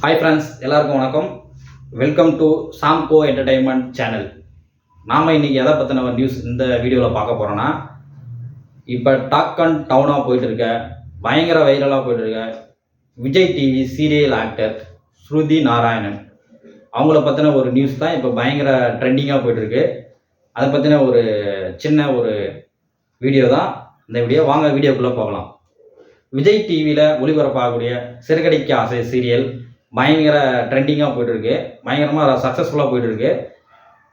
Hi friends, எல்லாருக்கும் வணக்கம். Welcome to Samco entertainment channel. நாம் இன்றைக்கி எதை பற்றின ஒரு நியூஸ் இந்த வீடியோவில் பார்க்க போகிறோன்னா, இப்போ டாக் அண்ட் டவுனாக போயிட்டுருக்க, பயங்கர வைரலாக போயிட்டுருக்க விஜய் டிவி சீரியல் ஆக்டர் ஸ்ருதி நாராயணன் அவங்கள பற்றின ஒரு நியூஸ் தான் இப்போ பயங்கர ட்ரெண்டிங்காக போயிட்டுருக்கு. அதை பற்றின ஒரு சின்ன வீடியோ தான் இந்த வீடியோ. வாங்க வீடியோக்குள்ளே போகலாம். விஜய் டிவியில் ஒளிபரப்பாகக்கூடிய சிறுகடிக்க ஆசை சீரியல் பயங்கர ட்ரெண்டிங்காக போயிட்டுருக்கு, பயங்கரமாக சக்ஸஸ்ஃபுல்லாக போயிட்டுருக்கு.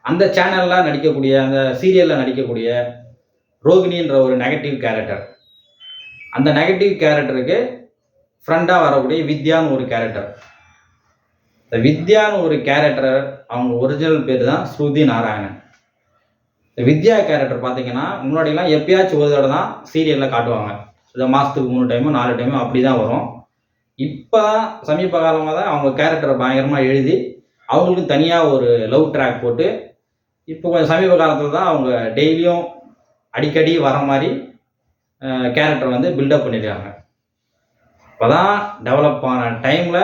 அந்த சேனலில் நடிக்கக்கூடிய, அந்த சீரியலில் நடிக்கக்கூடிய ரோகிணின்ற ஒரு நெகட்டிவ் கேரக்டர், அந்த நெகட்டிவ் கேரக்டருக்கு ஃப்ரெண்டாக வரக்கூடிய வித்யான்னு ஒரு கேரக்டர். இந்த வித்யான்னு ஒரு கேரக்டர், அவங்க ஒரிஜினல் பேர் தான் ஸ்ருதி நாராயணன். இந்த வித்யா கேரக்டர் பார்த்தீங்கன்னா முன்னாடிலாம் எப்பயாச்சும் ஒரு தடவை தான் சீரியலில் காட்டுவாங்க. இதை மாதத்துக்கு 3 டைமோ 4 டைமோ அப்படி தான் வரும். இப்போ தான் சமீப காலமாக தான் அவங்க கேரக்டரை பயங்கரமாக எழுதி அவங்களுக்கு தனியாக ஒரு லவ் ட்ராக் போட்டு இப்போ கொஞ்சம் சமீப காலத்தில் தான் அவங்க டெய்லியும் அடிக்கடி வர மாதிரி கேரக்டர் வந்து பில்டப் பண்ணியிருக்காங்க. இப்போ தான் டெவலப் ஆன டைமில்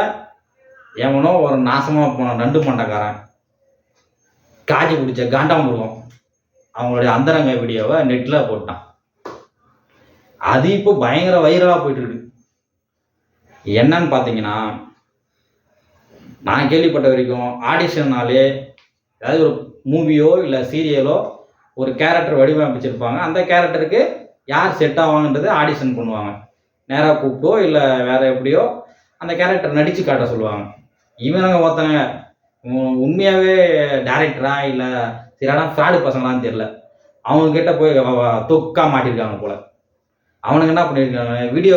எவனோ ஒரு நாசமாக போன நண்டு மண்டக்காரன், காஜி பிடிச்ச காண்டாமிருகம் அவங்களுடைய அந்தரங்க வீடியோவை நெட்டில் போட்டான். அது இப்போ பயங்கர வைரலாக போயிட்டுருக்கு. என்னன்னு பார்த்தீங்கன்னா, நான் கேள்விப்பட்ட வரைக்கும் ஆடிஷன்னாலே, அதாவது ஒரு மூவியோ இல்லை சீரியலோ ஒரு கேரக்டர் வடிவமைச்சிருப்பாங்க. அந்த கேரக்டருக்கு யார் செட் ஆவாங்கன்றது ஆடிஷன் பண்ணுவாங்க. நேராக கூப்பிட்டோ இல்லை வேற எப்படியோ அந்த கேரக்டர் நடித்து காட்ட சொல்லுவாங்க. இவனுங்க ஒருத்தங்க உண்மையாகவே டேரக்டரா இல்லை சரியான ஃப்ராடு பசங்களான்னு தெரியல, அவங்கக்கிட்ட போய் தொக்கா மாட்டிருக்காங்க போல. அவனுங்க என்ன பண்ணியிருக்காங்க, வீடியோ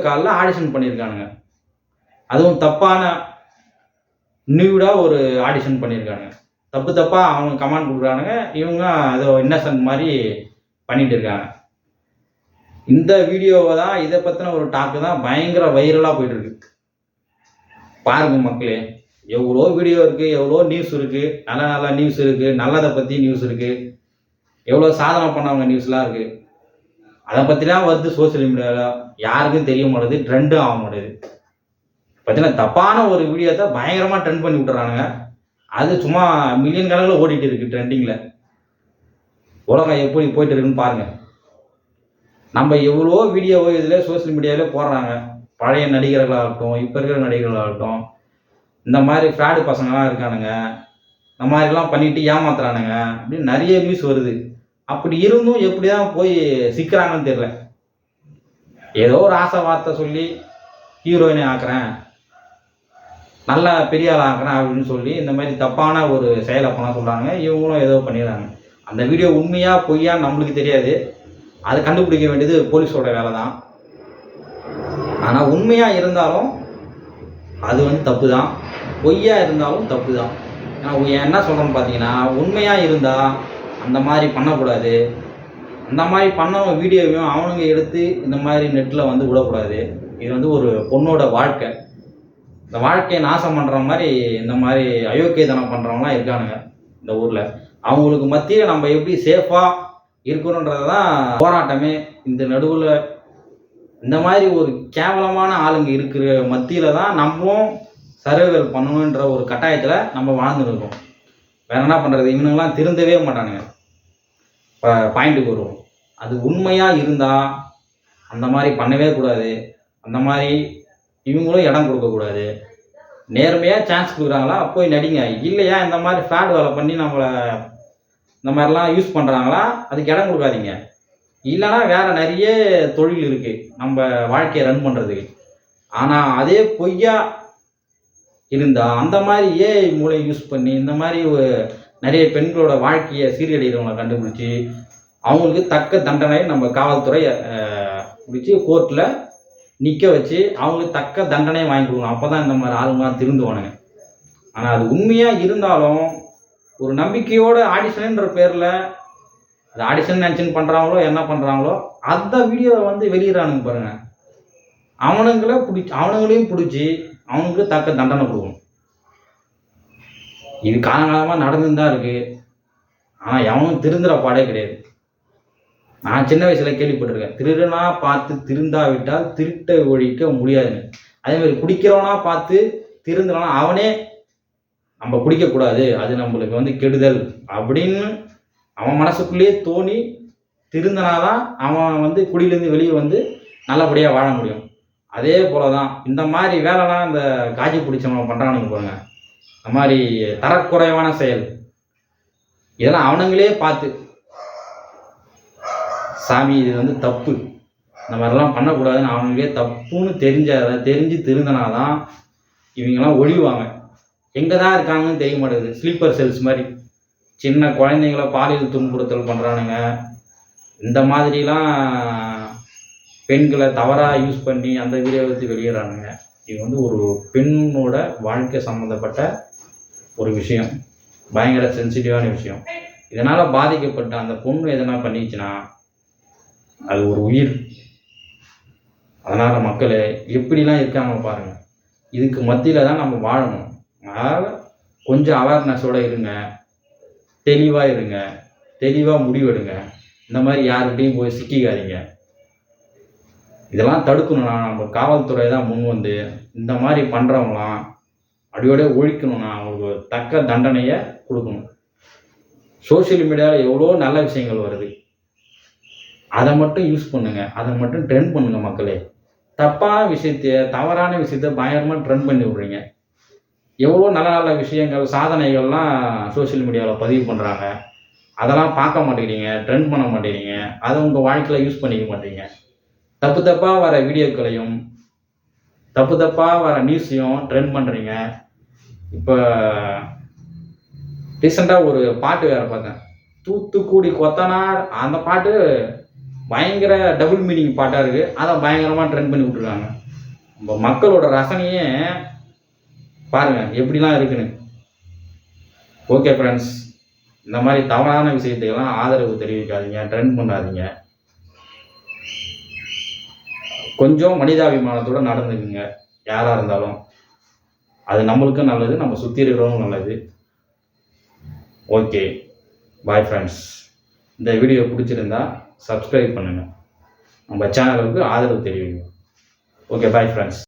காலில் ஆடிஷன் பண்ணியிருக்கானுங்க. அதுவும் தப்பான நியூடாக ஒரு ஆடிஷன் பண்ணியிருக்காங்க. தப்பாக அவங்க கமெண்ட் கொடுக்குறானுங்க, இவங்க அதை இன்னசென்ட் மாதிரி பண்ணிட்டு இருக்காங்க. இந்த வீடியோவை தான், இதை பற்றின ஒரு டாக்கு தான் பயங்கர வைரலாக போயிட்டுருக்கு. பாருங்க மக்களே, எவ்வளோ வீடியோ இருக்குது, எவ்வளோ நியூஸ் இருக்குது, நல்ல நியூஸ் இருக்குது, நல்லதை பற்றி நியூஸ் இருக்குது, எவ்வளோ சாதனை பண்ணவங்க நியூஸ்லாம் இருக்குது. அதை பற்றிலாம் வருது சோசியல் மீடியாவில், யாருக்கும் தெரிய மாட்டேது, ட்ரெண்டும் ஆக மாட்டேது. பார்த்தீங்கன்னா தப்பான ஒரு வீடியோ தான் பயங்கரமாக ட்ரெண்ட் பண்ணி விட்டுறானுங்க. அது சும்மா மில்லியன் கணக்கில் ஓடிட்டு இருக்குது ட்ரெண்டிங்கில். உலகம் எப்படி போயிட்டு இருக்குன்னு பாருங்கள். நம்ம எவ்வளோ வீடியோவோ இதில் சோசியல் மீடியாவிலே போடுறாங்க. பழைய நடிகர்களாகட்டும், இப்போ இருக்கிற நடிகர்களாகட்டும், இந்த மாதிரி ஃப்ராடு பசங்களாம் இருக்கானுங்க, இந்த மாதிரிலாம் பண்ணிட்டு ஏமாத்துறானுங்க அப்படின்னு நிறைய நியூஸ் வருது. அப்படி இருந்தும் எப்படி தான் போய் சிக்கிறாங்கன்னு தெரியல. ஏதோ ஒரு ஆசை வார்த்தை சொல்லி ஹீரோயினை ஆக்குறேன், நல்லா பெரிய ஆள் ஆக்குறேன் அப்படின்னு சொல்லி இந்த மாதிரி தப்பான ஒரு செயலை பண்ண சொல்கிறாங்க. இவங்களும் ஏதோ பண்ணிடுறாங்க. அந்த வீடியோ உண்மையா பொய்யா நம்மளுக்கு தெரியாது, அதை கண்டுபிடிக்க வேண்டியது போலீஸோட வேலை தான். ஆனால் உண்மையாக இருந்தாலும் அது வந்து தப்பு தான், பொய்யா இருந்தாலும் தப்பு தான். நான் என்ன சொல்கிறேன்னு பார்த்தீங்கன்னா, உண்மையாக இருந்தால் அந்த மாதிரி பண்ணக்கூடாது. அந்த மாதிரி பண்ணவங்க வீடியோவையும் அவனுங்க எடுத்து இந்த மாதிரி நெட்டில் வந்து விடக்கூடாது. இது வந்து ஒரு பொண்ணோட வாழ்க்கை. இந்த வாழ்க்கையை நாசம் பண்ணுற மாதிரி இந்த மாதிரி அயோக்கியத்தனம் பண்ணுறவங்களாம் இருக்கானுங்க இந்த ஊரில். அவங்களுக்கு மத்தியில் நம்ம எப்படி சேஃபாக இருக்கணுன்றது தான் போராட்டமே. இந்த நடுவில் இந்த மாதிரி ஒரு கேவலமான ஆளுங்க இருக்கிற மத்தியில் தான் நம்மளும் சர்வைவல் பண்ணணுன்ற ஒரு கட்டாயத்தில் நம்ம வாழ்ந்துருக்கோம். வேற என்ன பண்ணுறது, இவனுங்கெல்லாம் திருந்தவே மாட்டானுங்க. இப்போ பாயிண்ட்டுக்கு வருவோம். அது உண்மையாக இருந்தால் அந்த மாதிரி பண்ணவே கூடாது. அந்த மாதிரி இவங்களும் இடம் கொடுக்கக்கூடாது. நேர்மையாக சான்ஸ் கொடுக்குறாங்களா போய் நடிங்க, இல்லையா இந்த மாதிரி ஃப்ராட் வேலை பண்ணி நம்மளை இந்த மாதிரிலாம் யூஸ் பண்ணுறாங்களா அதுக்கு இடம் கொடுக்காதீங்க. இல்லைனா வேறு நிறைய தொழில் இருக்குது நம்ம வாழ்க்கையை ரன் பண்ணுறதுக்கு. ஆனால் அதே பொய்யா இருந்தால் அந்த மாதிரி ஏஐ மூளை யூஸ் பண்ணி இந்த மாதிரி நிறைய பெண்களோட வாழ்க்கையை சீரழிகிறவங்களை கண்டுபிடிச்சி அவங்களுக்கு தக்க தண்டனை நம்ம காவல்துறை பிடிச்சி கோர்ட்டில் நிற்க வச்சு அவங்களுக்கு தக்க தண்டனையை வாங்கி கொடுக்கணும். அப்போ தான் இந்த மாதிரி ஆளுங்களாம் திருந்துவானுங்க. ஆனால் அது உண்மையாக இருந்தாலும் ஒரு நம்பிக்கையோட ஆடிஷன்ன்ற பேரில் அது ஆடிஷன் நினச்சின்னு பண்ணுறாங்களோ என்ன பண்ணுறாங்களோ அந்த வீடியோவை வந்து வெளியிடறானுங்க பாருங்க. அவனுங்களையும் பிடிச்சி அவனுக்கு தக்க தண்டனை கொடுக்கணும். இது காலங்காலமாக நடந்துன்னு தான் இருக்குது. ஆனால் எவனும் திருந்துற பாடே கிடையாது. நான் சின்ன வயசில் கேள்விப்பட்டிருக்கேன், திருடனா பார்த்து திருந்தாவிட்டால் திருட்டை ஒழிக்க முடியாதுன்னு. அதேமாதிரி குடிக்கிறவனா பார்த்து திருந்தனா அவனே நம்ம குடிக்கக்கூடாது, அது நம்மளுக்கு வந்து கெடுதல் அப்படின்னு அவன் மனசுக்குள்ளேயே தோணி திருந்தனாதான் அவன் வந்து குடியிலேருந்து வெளியே வந்து நல்லபடியாக வாழ முடியும். அதே போல தான் இந்த மாதிரி வேலைலாம் இந்த காஜி பிடிச்சவன் பண்ணுறானுங்க பாருங்க, இந்த மாதிரி தரக்குறைவான செயல், இதெல்லாம் அவனுங்களே பார்த்து சாமி இது வந்து தப்பு, இந்த மாதிரிலாம் பண்ணக்கூடாதுன்னு அவனுங்களே தப்புன்னு தெரிஞ்சு திருந்தனாதான் இவங்கெல்லாம் ஒழிவாங்க. எங்கே தான் இருக்காங்கன்னு தெரிய மாட்டேங்குது. ஸ்லீப்பர் செல்ஸ் மாதிரி சின்ன குழந்தைங்கள பாலியல் துன்புறுத்தல் பண்ணுறானுங்க. இந்த மாதிரிலாம் பெண்களை தவறாக யூஸ் பண்ணி அந்த வீடியோ எடுத்து வெளியிடறானுங்க. இது வந்து ஒரு பெண்ணோட வாழ்க்கை சம்மந்தப்பட்ட ஒரு விஷயம், பயங்கர சென்சிட்டிவான விஷயம். இதனால் பாதிக்கப்பட்ட அந்த பொண்ணு எதனா பண்ணிச்சுன்னா அது ஒரு உயிர். அதனால் மக்களே எப்படிலாம் இருக்காங்க பாருங்கள். இதுக்கு மத்தியில் தான் நம்ம வாழணும். அதனால் கொஞ்சம் அவேர்னஸோடு இருங்க, தெளிவாக இருங்க, தெளிவாக முடிவெடுங்க. இந்த மாதிரி யாருக்கிட்டையும் போய் சிக்கிக்காதீங்க. இதெல்லாம் தடுக்கணும்னா நம்ம காவல்துறை தான் முன் வந்து இந்த மாதிரி பண்ணுறவங்களாம் அடியோட ஒழிக்கணும்னா அவங்களுக்கு தக்க தண்டனையை கொடுக்கணும். சோஷியல் மீடியாவில் எவ்வளோ நல்ல விஷயங்கள் வருது, அதை மட்டும் யூஸ் பண்ணுங்க, அதை மட்டும் ட்ரெண்ட் பண்ணுங்க மக்களே. தப்பான விஷயத்தைய தவறான விஷயத்த பயங்கரமாக ட்ரெண்ட் பண்ணி விட்றீங்க. எவ்வளோ நல்ல நல்ல விஷயங்கள் சாதனைகள்லாம் சோஷியல் மீடியாவில் பதிவு பண்ணுறாங்க, அதெல்லாம் பார்க்க மாட்டேங்கிறீங்க, ட்ரெண்ட் பண்ண மாட்டேங்கிறீங்க, அதை உங்கள் வாழ்க்கையில் யூஸ் பண்ணிக்க மாட்டீங்க. தப்பு தப்பாக வர வீடியோக்களையும் தப்பு தப்பாக வர நியூஸையும் ட்ரெண்ட் பண்ணுறீங்க. இப்போ ரீசெண்டாக ஒரு பாட்டு வேறு பார்த்தேன், தூத்துக்குடி கொத்தனார், அந்த பாட்டு பயங்கர டபுள் மீனிங் பாட்டாக இருக்குது, அதை பயங்கரமாக ட்ரெண்ட் பண்ணி விட்ருக்காங்க. நம்ம மக்களோட ரசனையே பாருங்கள் எப்படிலாம் இருக்குன்னு. ஓகே ஃப்ரெண்ட்ஸ், இந்த மாதிரி தவறான விஷயத்தையெல்லாம் ஆதரவு தெரிவிக்காதீங்க, ட்ரெண்ட் பண்ணாதீங்க. கொஞ்சம் மனிதாபிமானத்தோடு நடந்துக்குங்க. யாராக இருந்தாலும் அது நம்மளுக்கும் நல்லது, நம்ம சுற்றி இருக்கிறவங்களும் நல்லது. Okay, bye friends. இந்த வீடியோ பிடிச்சிருந்தா சப்ஸ்கிரைப் பண்ணுங்கள், நம்ம சேனலுக்கு ஆதரவு தெரிவிங்க. Okay, bye friends.